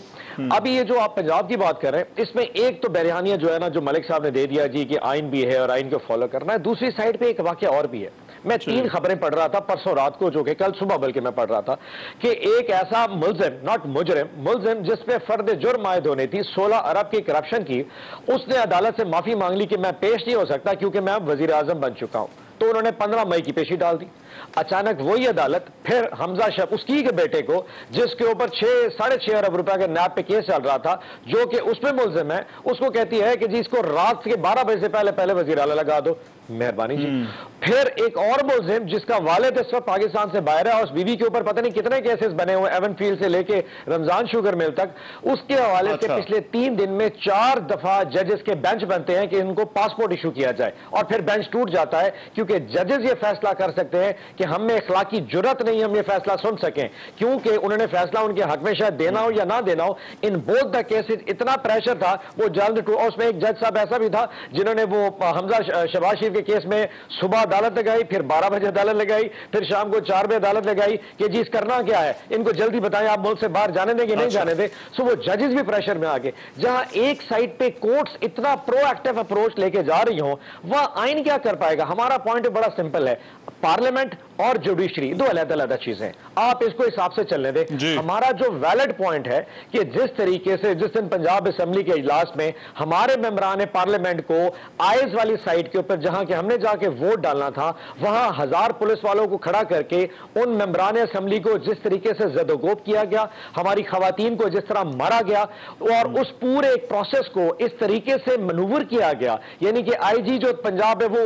अभी ये जो आप पंजाब की बात कर रहे हैं, इसमें एक तो बयानिया जो है ना, जो मलिक साहब ने दे दिया जी कि आइन भी है और आइन को फॉलो करना है, दूसरी साइड पे एक वाकया और भी है। मैं 3 खबरें पढ़ रहा था परसों रात को, जो कि कल सुबह बल्कि मैं पढ़ रहा था कि एक ऐसा मुल्जिम, नॉट मुजरिम, मुल्जिम जिस पे फर्द जुर्म आयद होनी थी 16 अरब की करप्शन की, उसने अदालत से माफी मांग ली कि मैं पेश नहीं हो सकता क्योंकि मैं अब वजीर आजम बन चुका हूं। तो उन्होंने 15 मई की पेशी डाल दी। अचानक वही अदालत फिर हमजा शफ, उसकी के बेटे को, जिसके ऊपर 6-6.5 अरब रुपए के नैब पे केस चल रहा था, जो कि उसमें मुल्जिम है, उसको कहती है कि जी इसको रात के 12 बजे से पहले वजीर आला लगा दो, मेहरबानी जी। फिर एक और मुल्जिम जिसका वालिद इस वक्त पाकिस्तान से बाहर है और उस बीवी के ऊपर पता नहीं कितने केसेस बने हुए, एवनफील्ड से लेके रमजान शुगर मिल तक, उसके हवाले से पिछले 3 दिन में 4 दफा जजेस के बेंच बनते हैं कि इनको पासपोर्ट इशू किया जाए, और फिर बेंच टूट जाता है क्योंकि जजेस ये फैसला कर सकते हैं कि हमें इखलाकी जुर्रत नहीं, हम ये फैसला सुन सकें, क्योंकि उन्होंने फैसला उनके हक में शायद देना हो या ना देना हो। इन बोथ द केसेस इतना प्रेशर था, वो जल्द टूट। उसमें एक जज साहब ऐसा भी था जिन्होंने वो हमजा शहबाज शरीफ के केस में सुबह अदालत लगाई, फिर 12 बजे अदालत लगाई, फिर शाम को 4 बजे अदालत लगाई कि जी करना क्या है, इनको जल्दी बताएं, आप मुल्क से बाहर जाने देंगे नहीं जाने दे। सो वो जजेस भी प्रेशर में आ गए। जहां एक साइड पे कोर्ट्स इतना प्रोएक्टिव अप्रोच लेके जा रही हो, वह आइन क्या कर पाएगा? हमारा पॉइंट बड़ा सिंपल है, पार्लियामेंट और जुडिशरी दो अलग-अलग चीजें, आप इसको हिसाब से चलने दें। हमारा जो वैलिड पॉइंट है कि जिस तरीके से जिस दिन पंजाब असेंबली के इजलास में हमारे मेंबरान पार्लियामेंट को आइज वाली साइड के ऊपर जहां के हमने जाके वोट डालना था, वहां 1000 पुलिस वालों को खड़ा करके उन मेंबरान असेंबली को जिस तरीके से जदोगोब किया गया, हमारी खवातीन को जिस तरह मारा गया, और उस पूरे प्रोसेस को इस तरीके से मनूवर किया गया, यानी कि आईजी जो पंजाब है वो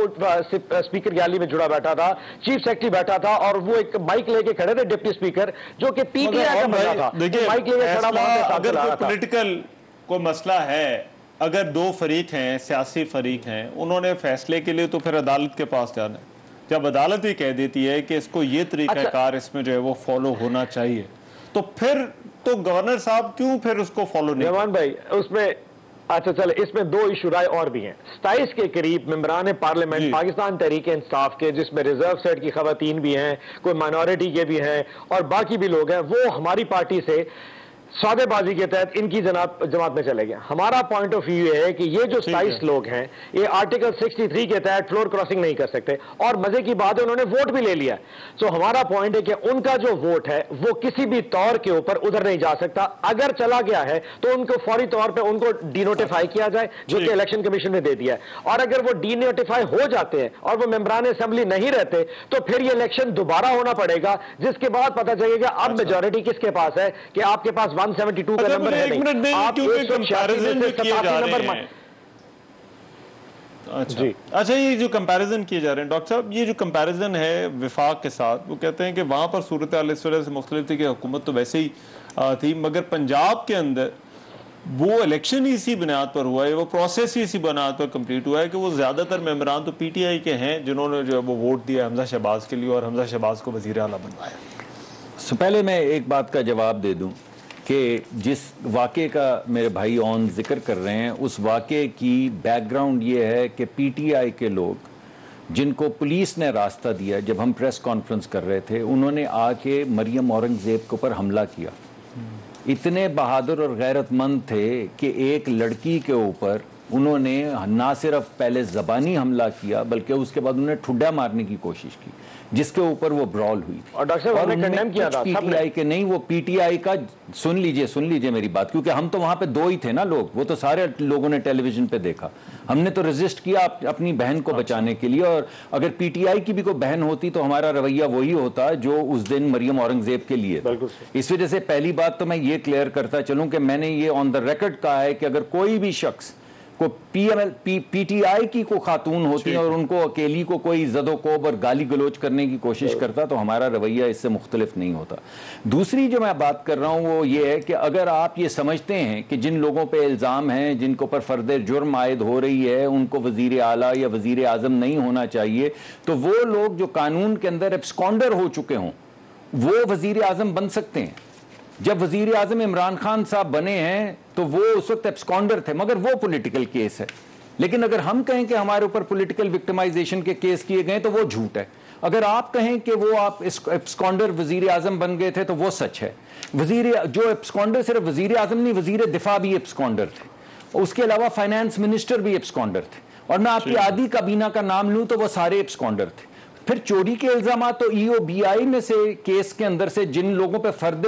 स्पीकर गैलरी में जुड़ा बैठा था, चीफ सेक्रेटरी बैठा था, और वो एक माइक लेके खड़े थे डिप्टी स्पीकर, जो कि पीटीआई का बंदा था, माइक लेके खड़ा वहां पे अगर पॉलिटिकल कोई मसला है, अगर दो फरीक हैं, सियासी फरीक हैं, उन्होंने फैसले के लिए तो फिर अदालत के पास जाना है। जब अदालत भी कह देती है कि इसको ये तरीकाकार इसमें जो है वो फॉलो होना चाहिए, तो फिर तो गवर्नर साहब क्यों फिर उसको फॉलो नहीं? जवान भाई उसमें अच्छा चले, इसमें दो इशू राय और भी हैं। 27 के करीब मेंबरान पार्लियामेंट पाकिस्तान तहरीक इंसाफ के, जिसमें रिजर्व सेट की खवातीन भी हैं, कोई माइनॉरिटी के भी हैं और बाकी भी लोग हैं, वो हमारी पार्टी से सौदेबाजी के तहत इनकी जमात में चले गए। हमारा पॉइंट ऑफ व्यू है कि ये जो 27 लोग हैं, ये आर्टिकल 63 के तहत फ्लोर क्रॉसिंग नहीं कर सकते, और मजे की बात है उन्होंने वोट भी ले लिया। तो हमारा पॉइंट है कि उनका जो वोट है वो किसी भी तौर के ऊपर उधर नहीं जा सकता। अगर चला गया है तो उनको फौरी तौर पर उनको डीनोटिफाई किया जाए, जो कि इलेक्शन कमीशन ने दे दिया है, और अगर वो डीनोटिफाई हो जाते हैं और वो मेंबरान असेंबली नहीं रहते, तो फिर ये इलेक्शन दोबारा होना पड़ेगा, जिसके बाद पता चलेगा अब मेजोरिटी किसके पास है, कि आपके पास 172 का नंबर है, नहीं आप 186 में से 87 नंबर। अच्छा, ये जो कंपैरिजन किए जा रहे हैं डॉक्टर साहब, ये जो कंपैरिजन है विफाक के साथ, वो कहते हैं कि वहां पर सूरत हाल इस वजह से मुख्तलिफ थी कि हुकूमत तो वैसे ही थी, मगर पंजाब के अंदर वो इलेक्शन ही इसी बुनियाद पर हुआ है, वो प्रोसेस ही इसी बुनियाद पर कंप्लीट हुआ है कि वो ज्यादातर मेंबरान तो पीटीआई के हैं जिन्होंने जो है वो वोट दिया हमजा शहबाज के लिए और हमजा शहबाज को वजीर आला बनवाया। तो पहले मैं एक बात का जवाब दे दूं कि जिस वाक़े का मेरे भाई ऑन जिक्र कर रहे हैं, उस वाक़े की बैकग्राउंड ये है कि पीटीआई के लोग जिनको पुलिस ने रास्ता दिया, जब हम प्रेस कॉन्फ्रेंस कर रहे थे, उन्होंने आके मरियम औरंगज़ेब के ऊपर हमला किया। इतने बहादुर और गैरतमंद थे कि एक लड़की के ऊपर उन्होंने ना सिर्फ पहले ज़बानी हमला किया, बल्कि उसके बाद उन्होंने ठुड्डा मारने की कोशिश की, जिसके ऊपर वो ब्रॉल हुई थी। और डॉक्टर साहब हमने कंडेम किया था पीटीआई के नहीं, वो पीटीआई का, सुन लीजिए मेरी बात, क्योंकि हम तो वहां पे दो ही थे ना लोग, वो तो सारे लोगों ने टेलीविजन पे देखा। हमने तो रेजिस्ट किया अपनी बहन को बचाने के लिए, और अगर पीटीआई की भी कोई बहन होती तो हमारा रवैया वही होता जो उस दिन मरियम औरंगजेब के लिए। इस वजह से पहली बात तो मैं ये क्लियर करता चलूं कि मैंने ये ऑन द रिकॉर्ड कहा है कि अगर कोई भी शख्स को पीटीआई की को खातून होती है और उनको अकेली को कोई जदोकोब और गाली गलोच करने की कोशिश करता, तो हमारा रवैया इससे मुख्तलिफ नहीं होता। दूसरी जो मैं बात कर रहा हूं वो ये है कि अगर आप ये समझते हैं कि जिन लोगों पे इल्ज़ाम हैं, जिनको पर फर्द जुर्म आयद हो रही है, उनको वजीर आला या वजीर आजम नहीं होना चाहिए, तो वो लोग जो कानून के अंदर एब्सकॉन्डर हो चुके हों वो वजीर आजम बन सकते हैं। जब वजीर आजम इमरान खान साहब बने हैं तो वो उस वक्त एब्सकॉन्डर थे, मगर वो पॉलिटिकल केस है। लेकिन अगर हम कहें कि हमारे ऊपर पॉलिटिकल विक्टिमाइजेशन के केस किए गए तो वो झूठ है। अगर आप कहें कि वो आप एब्सकॉन्डर वजीर आजम बन गए थे तो वो सच है। वजीर जो एब्सकॉन्डर सिर्फ वजीर आजम नहीं, वजीर दिफा भी एब्सकॉन्डर थे, उसके अलावा फाइनेंस मिनिस्टर भी एब्सकॉन्डर थे, और मैं आपकी आधी काबीना का नाम लूं तो वो सारे एब्सकॉन्डर थे। फिर चोरी के इल्जाम तो ईओबीआई में से केस के अंदर से जिन लोगों पे फर्द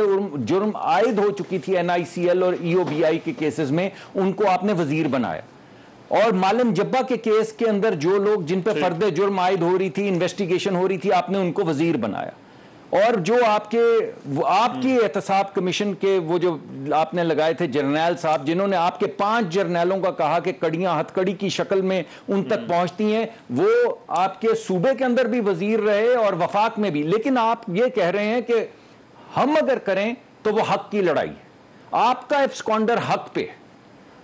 जुर्म आयद हो चुकी थी एनआईसीएल और ईओबीआई के केसेस में, उनको आपने वजीर बनाया। और मालम जब्बा के केस के अंदर जो लोग जिन पे फर्द जुर्म आयद हो रही थी, इन्वेस्टिगेशन हो रही थी, आपने उनको वजीर बनाया। और जो आपकी एहतसाब कमीशन के वो जो आपने लगाए थे जर्नैल साहब, जिन्होंने आपके 5 जर्नैलों का कहा कि कड़ियां हथकड़ी की शक्ल में उन तक पहुंचती हैं, वो आपके सूबे के अंदर भी वजीर रहे और वफाक में भी। लेकिन आप ये कह रहे हैं कि हम अगर करें तो वो हक की लड़ाई है। आपका एब्सकॉन्डर हक पे,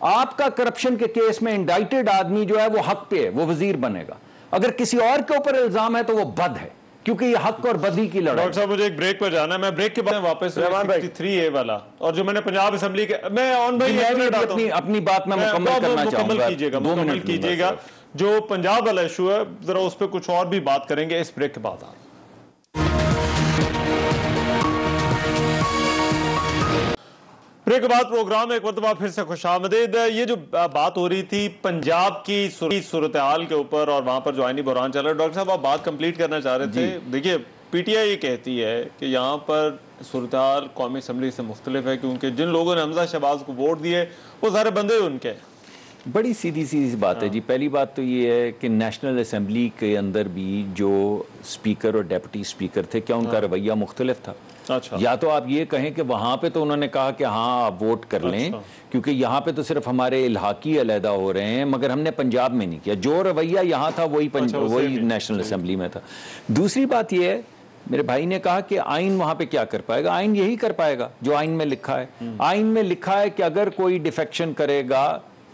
आपका करप्शन के केस में इंडाइटेड आदमी जो है वो हक पे है, वो वजीर बनेगा। अगर किसी और के ऊपर इल्जाम है तो वो बद है, क्योंकि ये हक और बदी की लड़ाई। डॉक्टर साहब मुझे एक ब्रेक पर जाना है, मैं ब्रेक के बाद वापस 63A वाला और जो मैंने पंजाब असेंबली के, मैं ऑन भाई अपनी बात मैं मुकम्मल करना चाहूंगा। मुकम्मल कीजिएगा। जो पंजाब वाला इशू है, जरा उस पर कुछ और भी बात करेंगे इस ब्रेक के बाद। ब्रेक के बाद प्रोग्राम एक मरतबा फिर से खुशामदीद। ये जो बात हो रही थी पंजाब की सूरत हाल के ऊपर और वहां पर जो आईनी बहरान चल रहा है, डॉक्टर साहब आप बात कंप्लीट करना चाह रहे थे। देखिए पीटीआई ये कहती है कि यहाँ पर सूरत हाल कौमी असम्बली से मुख्तलिफ है, क्योंकि जिन लोगों ने हमजा शहबाज को वोट दिए वो सारे बंदे उनके। बड़ी सीधी सीधी बात है जी। पहली बात तो ये है कि नेशनल असम्बली के अंदर भी जो स्पीकर और डेप्यूटी स्पीकर थे, क्या उनका रवैया मुख्तलिफ था? अच्छा। या तो आप ये कहें कि वहाँ पे तो उन्होंने कहा कि हाँ आप वोट कर लें, क्योंकि यहाँ पे तो सिर्फ हमारे इलाकी अलहदा हो रहे हैं, मगर हमने पंजाब में नहीं किया। जो रवैया यहाँ था वही वही नेशनल असम्बली में था। दूसरी बात ये है, मेरे भाई ने कहा कि आइन वहाँ पे क्या कर पाएगा? आइन यही कर पाएगा जो आइन में लिखा है। आइन में लिखा है कि अगर कोई डिफेक्शन करेगा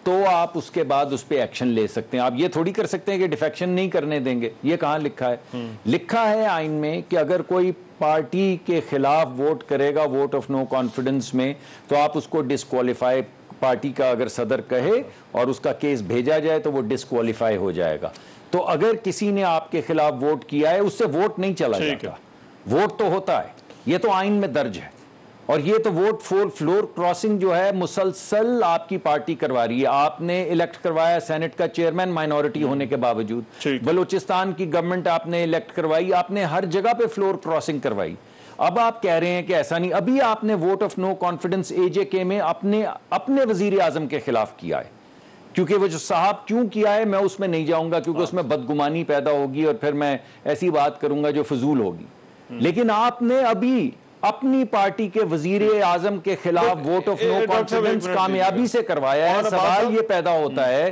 तो आप उसके बाद उस पर एक्शन ले सकते हैं। आप ये थोड़ी कर सकते हैं कि डिफेक्शन नहीं करने देंगे। ये कहाँ लिखा है? लिखा है आइन में कि अगर कोई पार्टी के खिलाफ वोट करेगा वोट ऑफ नो कॉन्फिडेंस में, तो आप उसको डिस्क्वालीफाई, पार्टी का अगर सदर कहे और उसका केस भेजा जाए तो वो डिस्क्वालीफाई हो जाएगा। तो अगर किसी ने आपके खिलाफ वोट किया है, उससे वोट नहीं चला जाता, वोट तो होता है। ये तो आइन में दर्ज है। और ये तो वोट फ्लोर क्रॉसिंग जो है मुसलसल आपकी पार्टी करवा रही है। आपने इलेक्ट करवाया सेनेट का चेयरमैन माइनॉरिटी होने के बावजूद, बलूचिस्तान की गवर्नमेंट आपने इलेक्ट करवाई, आपने हर जगह पे फ्लोर क्रॉसिंग करवाई। अब आप कह रहे हैं कि ऐसा नहीं। अभी आपने vote of no confidence AJK में अपने वजीर आजम के खिलाफ किया है, क्योंकि वो जो साहब क्यों किया है मैं उसमें नहीं जाऊंगा, क्योंकि उसमें बदगुमानी पैदा होगी और फिर मैं ऐसी बात करूंगा जो फजूल होगी। लेकिन आपने अभी अपनी पार्टी के वजीर आजम के खिलाफ वोट ऑफ नो कॉन्फिडेंस कामयाबी से करवाया है। सवाल ये पैदा होता है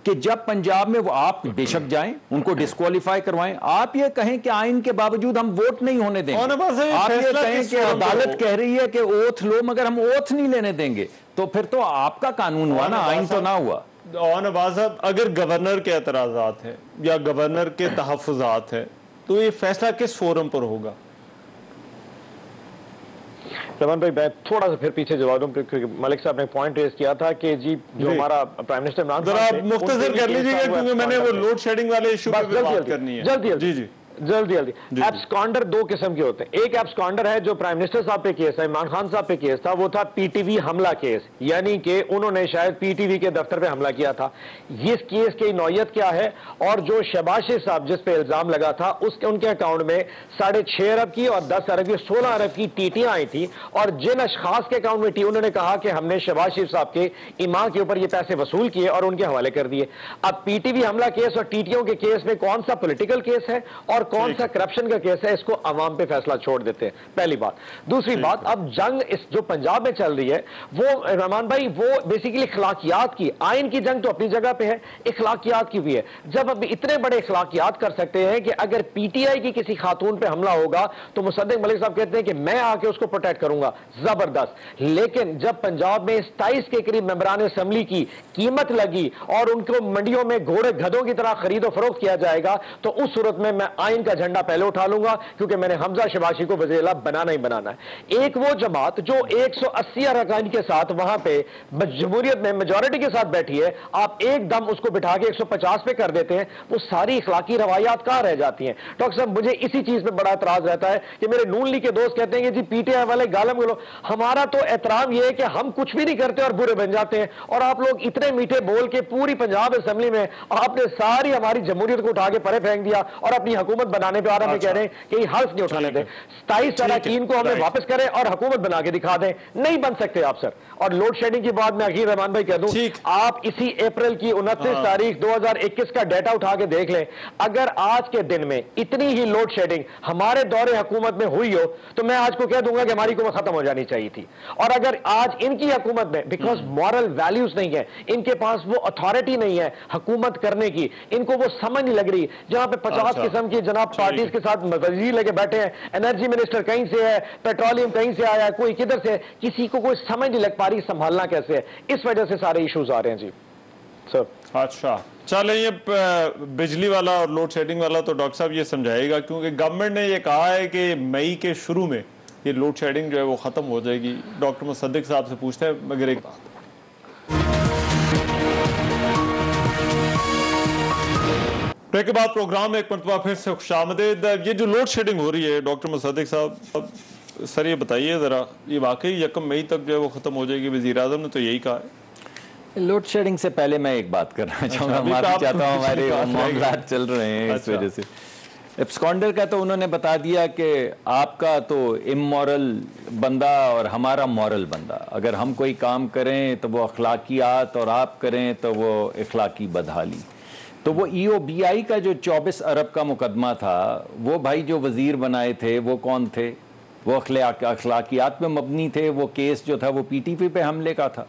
कि जब पंजाब में वो आप बेशक जाएं, उनको डिस्क्वालीफाई करवाएं, आप ये कहें कि आइन के बावजूद हम वोट नहीं होने देंगे, आप ये कहें कि अदालत कह रही है कि ओथ लो मगर हम ओथ नहीं लेने देंगे, तो फिर तो आपका कानून हुआ ना, आइन तो ना हुआ। और नवाज साहब, अगर गवर्नर के एतराजात है या गवर्नर के तहफ़्फ़ुज़ात है तो ये फैसला किस फोरम पर होगा? रमन भाई, मैं थोड़ा सा फिर पीछे जवाब दूं, क्योंकि मलिक साहब ने पॉइंट रेज किया था कि जी जो हमारा प्राइम मिनिस्टर इमरान खान, आप मुख्तसर कर लीजिएगा क्योंकि मैंने वो लोड शेडिंग वाले इशू पे बात करनी है। जल्दी जल्दी एब्सकॉन्डर दो किस्म के होते हैं। एक एब्सकॉन्डर है जो प्राइम मिनिस्टर साहब पे केस है, इमरान खान साहब पे केस था, वो था पीटीवी हमला केस, यानी कि उन्होंने शायद पीटीवी के दफ्तर पे हमला किया था। इस केस की नौयत क्या है? और जो शहबाज शरीफ साहब जिस पे इल्जाम लगा था उसके उनके अकाउंट में 6.5 अरब की और 10 अरब की 16 अरब की टीटियां आई थी, और जिन अशखास के अकाउंट में थी उन्होंने कहा कि हमने शहबाज शरीफ साहब के इमाम के ऊपर ये पैसे वसूल किए और उनके हवाले कर दिए। अब पीटीवी हमला केस और टीटियों के केस में कौन सा पॉलिटिकल केस है और कौन सा करप्शन का केस है, इसको अवाम पे फैसला छोड़ देते हैं, पहली बात। दूसरी बात, अब जंग इस जो पंजाब में चल रही है वो रहमान भाई, वो बेसिकली इखलाकियात की, आइन की जंग तो अपनी जगह पे है, इखलाकियात की भी है। जब अब इतने बड़े इखलाकियात कर सकते हैं कि अगर पीटीआई की किसी खातून पे हमला होगा तो मुसद्दिक मलिक साहब कहते हैं कि मैं आके उसको प्रोटेक्ट करूंगा, जबरदस्त। लेकिन जब पंजाब में 27 के करीब मेंबरान असेंबली की कीमत लगी और उनको मंडियों में घोड़े गधों की तरह खरीदो फरोख्त किया जाएगा, तो उस सूरत में मैं आइन का झंडा पहले उठा लूंगा, क्योंकि मैंने हमजा शबाशी को वज़ीर-ए-आला बनाना ही बनाना है। एक वो जमात जो 180 अरकान के साथ वहां पे जमहूरियत में मेजॉरिटी के साथ बैठी है, आप एकदम उसको बिठा के 150 पे कर देते हैं, वो सारी इखलाकी रवायात कहां रह जाती हैं? डॉक्टर साहब, मुझे इसी चीज पे बड़ा एतराज रहता है कि मेरे नून लीग के दोस्त कहते हैं कि जी पीटीआई वाले गालम गलो। हमारा तो एहतराम यह है कि हम कुछ भी नहीं करते और बुरे बन जाते हैं, और आप लोग इतने मीठे बोल के पूरी पंजाब असेंबली में आपने सारी हमारी जमहूरियत को उठा के परे फेंक दिया और अपनी हुकूमत बनाने पे आ रहा है। कह रहे हैं कि हल्फ नहीं उठाने दें, 27 अरकान को हमें वापस करें और हुकूमत बना के दिखा दें। नहीं बन सकते आप सर। और लोड शेडिंग की बात मैं आखिर रहमान भाई कह दूं, आप इसी अप्रैल की 29 तारीख 2021 का डाटा उठा के देख लें, अगर आज के दिन में इतनी ही लोड शेडिंग हमारे दौरे हुकूमत में हुई हो तो मैं आज को कह दूंगा कि हमारी हुकूमत खत्म हो जानी चाहिए थी। और अगर आज इनकी हुकूमत में बिकॉज मॉरल वैल्यूज नहीं है, इनके पास वो अथॉरिटी नहीं है हुकूमत करने की, इनको वो समझ नहीं लग रही, जहां पे 50 किस्म की जनाब पार्टीज के साथ वजीर लेके बैठे हैं, एनर्जी मिनिस्टर कहीं से है, पेट्रोलियम कहीं से आया, कोई किधर से, किसी को कोई समझ नहीं लग पा रही संभालना कैसे है। इस वजह से सारे इश्यूज आ रहे हैं जी सर। अच्छा चले, ये बिजली वाला और लोड शेडिंग वाला तो डॉक्टर साहब ये समझाएगा, क्योंकि गवर्नमेंट ने ये कहा है कि मई के शुरू में ये लोड शेडिंग जो है वो खत्म हो जाएगी। डॉक्टर मुसद्दिक साहब से पूछते हैं, मगर एक बात ब्रेक के बाद प्रोग्राम में एक मरतबा फिर से खुशामदीद। ये जो लोड शेडिंग हो रही है डॉक्टर मुसद्दिक साहब, सर ये बताइए ज़रा, ये वाकई 1 मई तक जो है वो ख़त्म हो जाएगी? वज़ीर-ए-आज़म ने तो यही कहा है। लोड शेडिंग से पहले मैं एक बात करना चाहूँगा, माफ़ी चाहता हूँ, हमारे मामलात चल रहे हैं इस वजह से। एब्सकॉन्डर का तो उन्होंने बता दिया कि आपका तो इमोरल बंदा और हमारा मॉरल बंदा, अगर हम कोई काम करें तो वो अखलाकियात और आप करें तो वो अखलाकी बदहाली। तो वो EOBI का जो 24 अरब का मुकदमा था, वो भाई जो वज़ीर बनाए थे वो कौन थे? वो अखलाकियात में मबनी थे। वो केस जो था वो PTP पे हमले का था।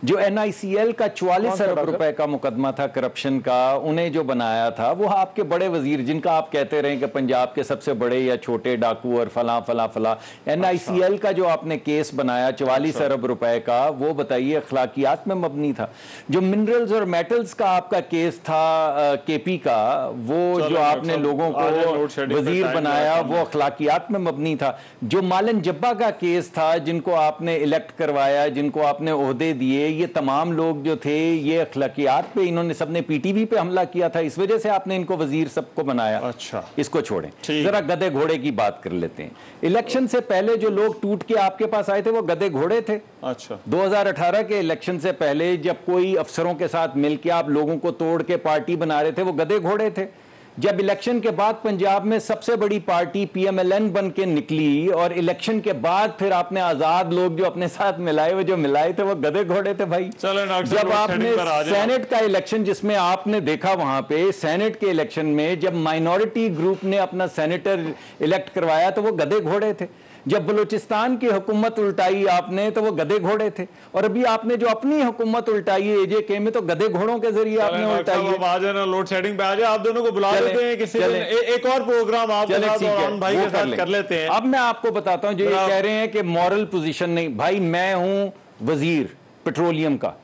जो NICL का 44 अरब रुपए का मुकदमा था करप्शन का, उन्हें जो बनाया था वो आपके बड़े वजीर, जिनका आप कहते रहे कि पंजाब के सबसे बड़े या छोटे डाकू और फला फला फला। NICL का जो आपने केस बनाया 44 अरब रुपए का, वो बताइए अखलाकियात में मबनी था। जो मिनरल्स और मेटल्स का आपका केस था KP का, वो जो आपने लोगों को वजीर बनाया वो अखलाकियात में मबनी था। जो मालन जब्बा का केस था, जिनको आपने इलेक्ट करवाया, जिनको आपने ओहदे दिए, ये तमाम लोग जो थे ये अखलाकियात पे, इन्होंने सबने PTV पे हमला किया था, इस वजह से आपने इनको वजीर सबको बनाया। अच्छा, इसको छोड़ें, जरा गधे घोड़े की बात कर लेते हैं। इलेक्शन से पहले जो लोग टूट के आपके पास आए थे वो गधे घोड़े थे। अच्छा, 2018 के इलेक्शन से पहले जब कोई अफसरों के साथ मिलकर आप लोगों को तोड़ के पार्टी बना रहे थे, वो गधे घोड़े थे। जब इलेक्शन के बाद पंजाब में सबसे बड़ी पार्टी PMLN बन के निकली और इलेक्शन के बाद फिर आपने आजाद लोग जो अपने साथ मिलाए, वो जो मिलाए थे वो गधे घोड़े थे भाई। जब आपने सेनेट का इलेक्शन, जिसमें आपने देखा वहां पे सेनेट के इलेक्शन में जब माइनॉरिटी ग्रुप ने अपना सेनेटर इलेक्ट करवाया तो वो गधे घोड़े थे। जब बलूचिस्तान की हुकूमत उल्टाई आपने तो वो गधे घोड़े थे। और अभी आपने जो अपनी हुकूमत उल्टाई है AJK में, तो गधे घोड़ों के जरिए आपने उल्टाई है। आ जाए लोड शेडिंग पे आ जाए, आप दोनों को बुला लेते हैं किसी दिन, एक और प्रोग्राम आप भाई के साथ कर लेते हैं। अब मैं आपको बताता हूं, जो ये कह रहे हैं कि मॉरल पोजीशन नहीं, भाई मैं हूं वजीर पेट्रोलियम का।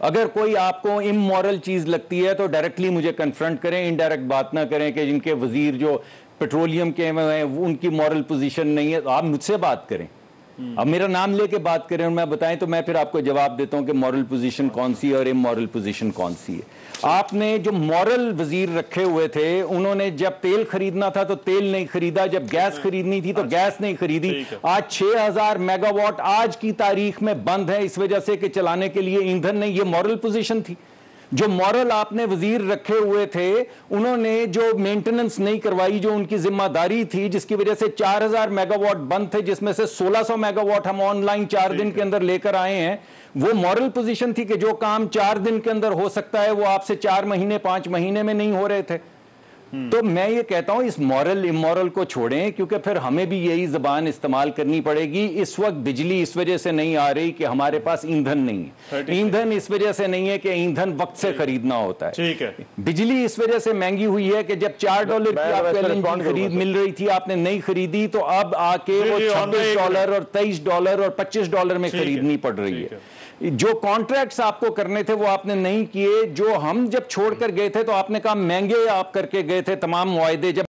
अगर कोई आपको इमोरल चीज लगती है तो डायरेक्टली मुझे कन्फ्रंट करें, इनडायरेक्ट बात ना करें कि जिनके वजीर जो पेट्रोलियम के हैं उनकी मॉरल पोजीशन नहीं है, तो आप मुझसे बात करें। अब मेरा नाम लेके बात करें और मैं बताएं तो मैं फिर आपको जवाब देता हूं कि मॉरल पोजीशन कौन सी है और इमोरल पोजीशन कौन सी है। आपने जो मॉरल वजीर रखे हुए थे, उन्होंने जब तेल खरीदना था तो तेल नहीं खरीदा, जब गैस खरीदनी थी तो गैस नहीं खरीदी। आज 6000 मेगावाट आज की तारीख में बंद है इस वजह से कि चलाने के लिए ईंधन नहीं। ये मॉरल पोजीशन थी। जो मॉरल आपने वजीर रखे हुए थे, उन्होंने जो मेंटेनेंस नहीं करवाई, जो उनकी जिम्मेदारी थी, जिसकी वजह से 4000 मेगावाट बंद थे, जिसमें से 1600 मेगावाट हम ऑनलाइन 4 दिन के अंदर लेकर आए हैं। वो मॉरल पोजीशन थी कि जो काम 4 दिन के अंदर हो सकता है वो आपसे 4 महीने 5 महीने में नहीं हो रहे थे। तो मैं ये कहता हूं इस मॉरल इमोरल को छोड़ें, क्योंकि फिर हमें भी यही जबान इस्तेमाल करनी पड़ेगी। इस वक्त बिजली इस वजह से नहीं आ रही कि हमारे पास ईंधन नहीं है। ईंधन इस वजह से नहीं है कि ईंधन वक्त से खरीदना होता है। ठीक है। बिजली इस वजह से महंगी हुई है कि जब $4 की आपको LNG खरीद मिल रही थी, आपने नहीं खरीदी, तो अब आके वो $26 और $23 और $25 में खरीदनी पड़ रही है। जो कॉन्ट्रैक्ट्स आपको करने थे वो आपने नहीं किए। जो हम जब छोड़कर गए थे तो आपने कहा महंगे आप करके गए थे तमाम मुआहदे। जब